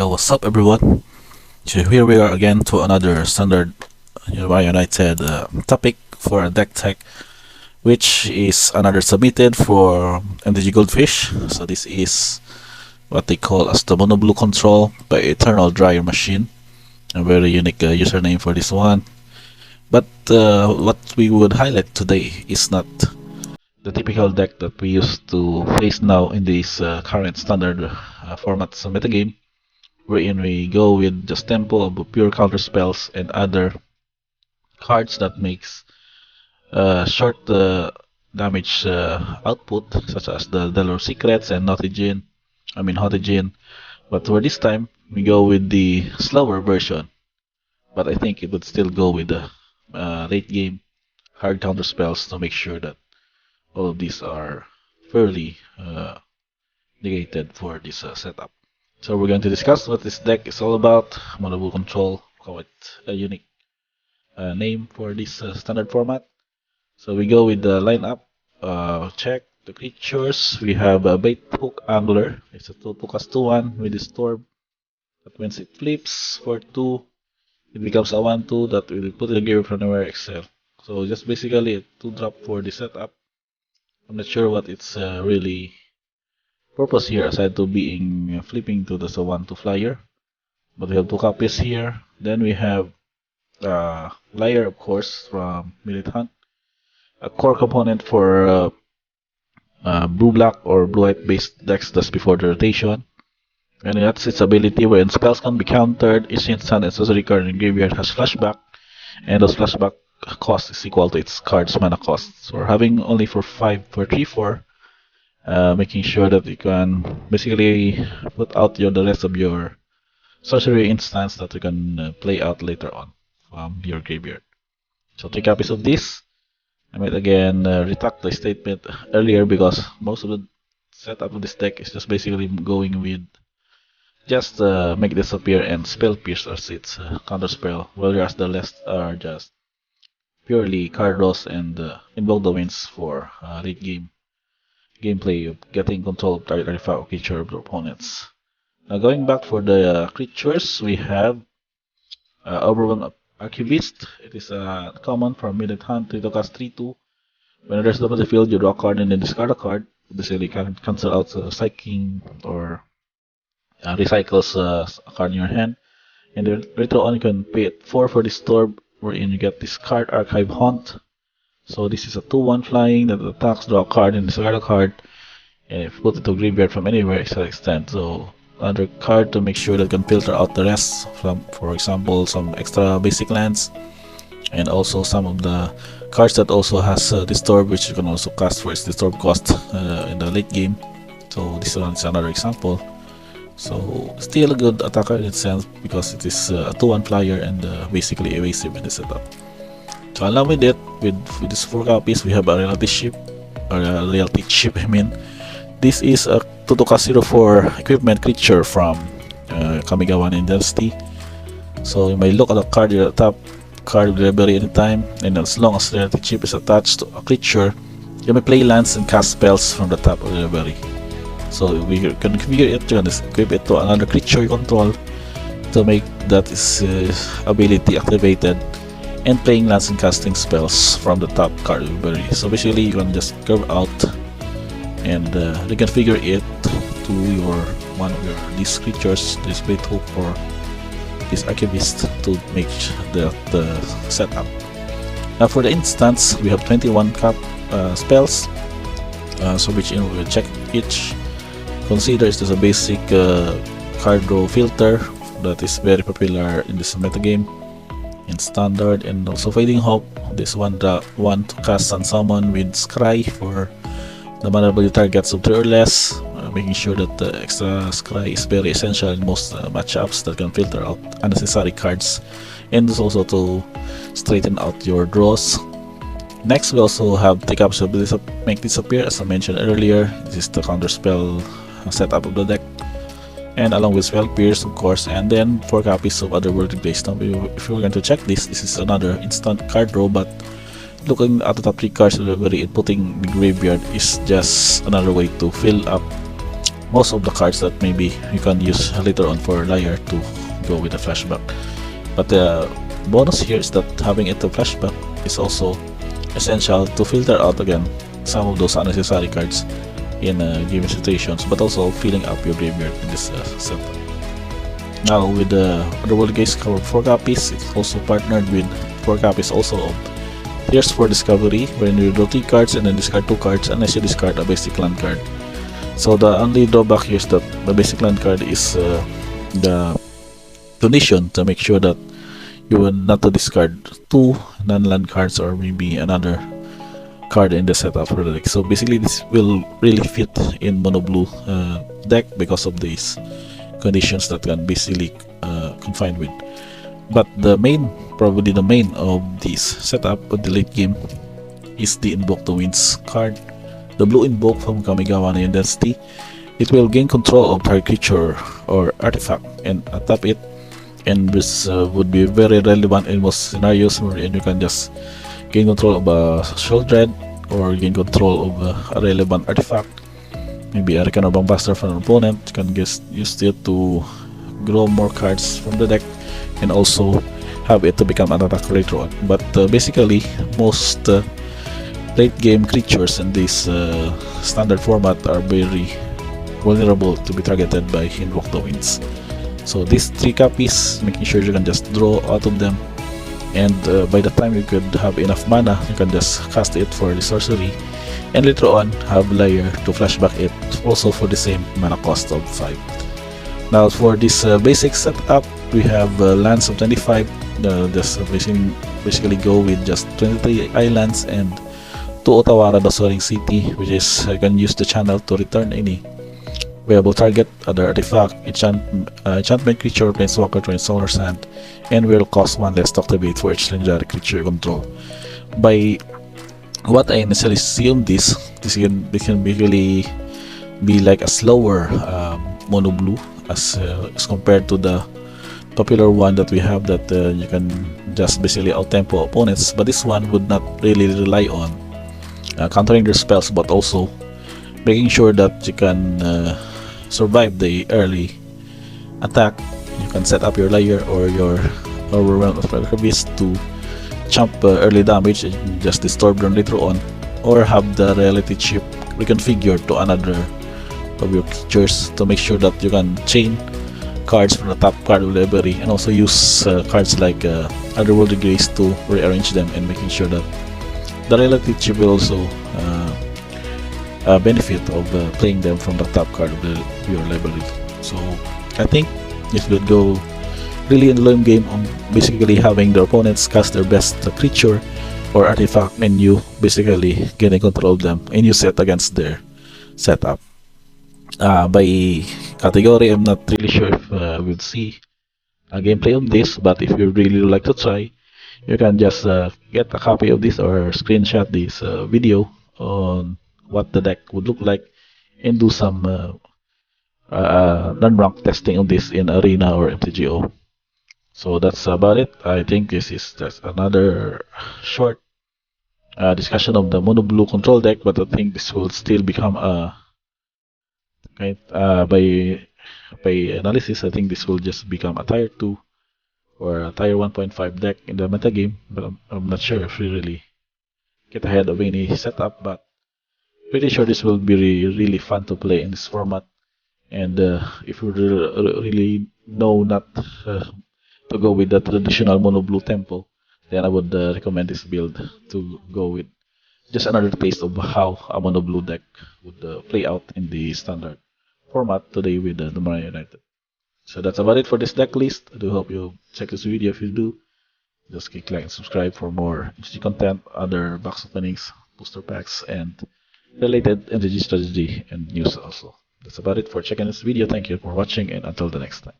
What's up, everyone? So here we are again to another standard United topic for a deck tech, which is another submitted for MTG Goldfish. So this is what they call as the Mono Blue Control by Eternal Dryer Machine. A very unique username for this one. But what we would highlight today is not the typical deck that we used to face now in this current standard format metagame, wherein we go with just tempo of pure counter spells and other cards that makes short damage output, such as the Delor Secrets and Hotijin. But for this time, we go with the slower version. But I think it would still go with the late game hard counter spells to make sure that all of these are fairly negated for this setup. So we're going to discuss what this deck is all about. Mono Blue Control, call it a unique name for this standard format. So we go with the lineup. Check the creatures. We have a Bait Hook Angler. It's a 2/2 with the Storm. But once it flips for 2, it becomes a 1/2 that will put in the game from nowhere Excel. So just basically a 2-drop for the setup. I'm not sure what its really purpose here, aside to being flipping to the 1/2 flyer. But we have 2 copies here. Then we have Liar, of course, from Militant. A core component for blue-black or blue-white based decks just before the rotation. And that's its ability wherein spells can be countered, each instant and sorcery card in the graveyard has flashback, and those flashback cost is equal to its card's mana cost. So we're having only for 3/4, making sure that you can basically put out the rest of your sorcery instance that you can play out later on from your graveyard. So 3 copies of this. I might again retract the statement earlier because most of the setup of this deck is just basically going with just make disappear and spell pierce as its counter spell, whereas the rest are just purely card draws and invoke domains for late game gameplay of getting control of target artifact or creature of the opponents. Now going back for the creatures, we have Overwhelmed Archivist. It is a common from Midnight Hunt to cast 3/2. When there's no field, you draw a card and then discard a card. Basically, can cancel out Psyching or recycles a card in your hand. And then later on, you can pay it 4 for this Storm, wherein you get this card Archive Haunt. So this is a 2/1 flying that attacks, draw a card, and discard a card. And if you put it to graveyard from anywhere, it's an extent. So another card to make sure that you can filter out the rest from, for example, some extra basic lands, and also some of the cards that also has Disturb, which you can also cast for its Disturb cost in the late game. So this one is another example. So still a good attacker in its sense because it is a 2/1 flyer and basically evasive in the setup. So along with it, with these 4 copies, we have a reality ship, I mean. This is a 2/0 equipment creature from Kamigawa Dynasty. So you may look at the card at the top, card with library anytime, and as long as the reality chip is attached to a creature, you may play lands and cast spells from the top of the library. So we can configure it, you can equip it to another creature you control to make that ability activated and playing lands and casting spells from the top card library. So basically you can just curve out and reconfigure it to one of these creatures, this Bait Hook or this Archivist, to make the setup. Now for the instance, we have 21 spells, so which we will check each. Consider is just a basic card draw filter that is very popular in this metagame in standard, and also Fading Hope. This one to cast and summon with Scry for the mana ability targets of 3 or less, making sure that the extra Scry is very essential in most matchups that can filter out unnecessary cards, and also to straighten out your draws. Next, we also have Take Up to Make Disappear, as I mentioned earlier. This is the counter spell setup of the deck, and along with Spell Pierce, of course, and then 4 copies of Otherworldly Blaze. Now, if you're going to check this is another instant card draw, but looking at the top 3 cards of the library and putting the graveyard is just another way to fill up most of the cards that maybe you can use later on for layer to go with the flashback. But the bonus here is that having it to flashback is also essential to filter out again some of those unnecessary cards in given situations, but also filling up your graveyard in this setup. Now with the Underworld Gaze cover 4 copies, it's also partnered with 4 copies also of Tears for Discovery, wherein you draw 3 cards and then discard 2 cards unless you discard a basic land card. So the only drawback here is that the basic land card is the condition to make sure that you will not to discard 2 non-land cards or maybe another card in the setup for the deck. So basically this will really fit in mono blue deck because of these conditions that can basically confined with. But the main, probably the main of this setup of the late game is the Invoke the Winds card. The blue Invoke from Kamigawa no Density. It will gain control of target creature or artifact and tap it, and this would be very relevant in most scenarios wherein you can just gain control of a Shield Dread or gain control of a relevant artifact, maybe a Reckoner Buster from an opponent. You can just use it to grow more cards from the deck and also have it to become an attack later on. But basically most late game creatures in this standard format are very vulnerable to be targeted by Invoke the Winds. So these 3 copies, making sure you can just draw out of them, and by the time you could have enough mana, you can just cast it for the sorcery and later on have layer to flashback it also for the same mana cost of 5. Now for this basic setup, we have lands of 25. Just basically go with just 23 islands and 2 Otawara the Soaring City, which is you can use the channel to return any viable target, other artifact, enchantment creature, planeswalker, solar sand, and will cost 1 less to activate for each legendary creature you control. By what I initially assume, this can basically be like a slower mono blue as compared to the popular one that we have that you can just basically out-tempo opponents. But this one would not really rely on countering their spells, but also making sure that you can survive the early attack. You can set up your layer or your Overwhelm of Beast to jump early damage and just disturb them later on, or have the reality chip reconfigured to another of your creatures to make sure that you can chain cards from the top card of the library, and also use cards like Underworld Grace to rearrange them, and making sure that the reality chip will also benefit of playing them from the top card of your library. So I think it would go really in the long game on basically having the opponents cast their best creature or artifact and you basically getting control of them and you set against their setup. By category, I'm not really sure if we'll see a gameplay of this, but if you really like to try, you can just get a copy of this or screenshot this video on what the deck would look like and do some non-rank testing of this in Arena or MTGO. So that's about it. I think this is just another short discussion of the mono blue control deck, but I think this will still become a by analysis. I think this will just become a tier 2 or a tier 1.5 deck in the meta game, but I'm not sure if we really get ahead of any setup, but pretty sure this will be really fun to play in this format. And if you really know not to go with the traditional mono blue tempo, then I would recommend this build to go with just another taste of how a mono blue deck would play out in the standard format today with the Dominaria United. So that's about it for this deck list. I do hope you check this video. If you do, just click like and subscribe for more MTG content, other box openings, booster packs, and related MTG strategy and news also. That's about it for checking this video. Thank you for watching, and until the next time.